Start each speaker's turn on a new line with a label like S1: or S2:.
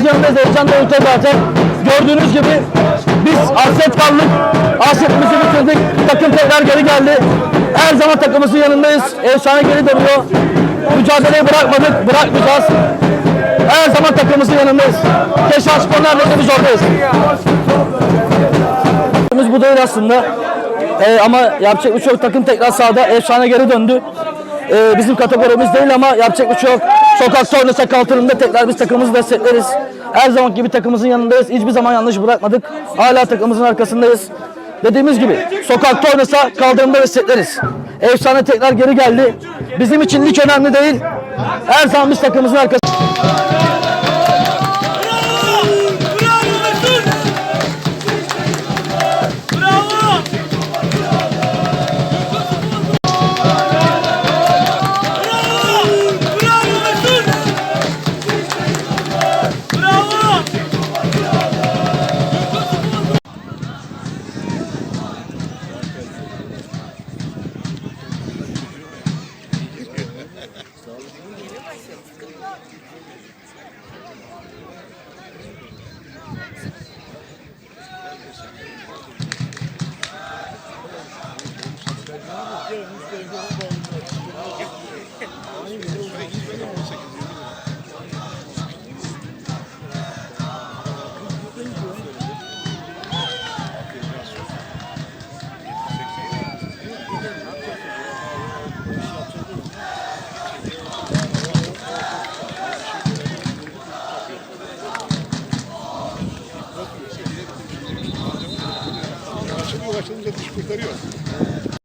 S1: takımımızın yanındayız. Heyecan da zaten. Gördüğünüz gibi biz hasret kaldık. Hasretimizi bitirdik. Takım tekrar geri geldi. Her zaman takımımızın yanındayız. Efsane geri dönüyor. Mücadeleyi bırakmadık. Bırakmayacağız. Her zaman takımımızın yanındayız. Keşan Spor neredeyse biz oradayız. Bu değil aslında. Ama yapacak bir şey yok. Takım tekrar sahada. Efsane geri döndü. Bizim kategorimiz değil ama yapacak bir şey yok. Sokakta oynasak altında tekrar biz takımımızı destekleriz. Her zaman gibi takımımızın yanındayız. Hiçbir zaman yanlış bırakmadık. Hala takımımızın arkasındayız. Dediğimiz gibi sokakta oynasa kaldırımda destekleriz. Efsane tekrar geri geldi. Bizim için hiç önemli değil. Her zaman biz takımımızın arkasındayız.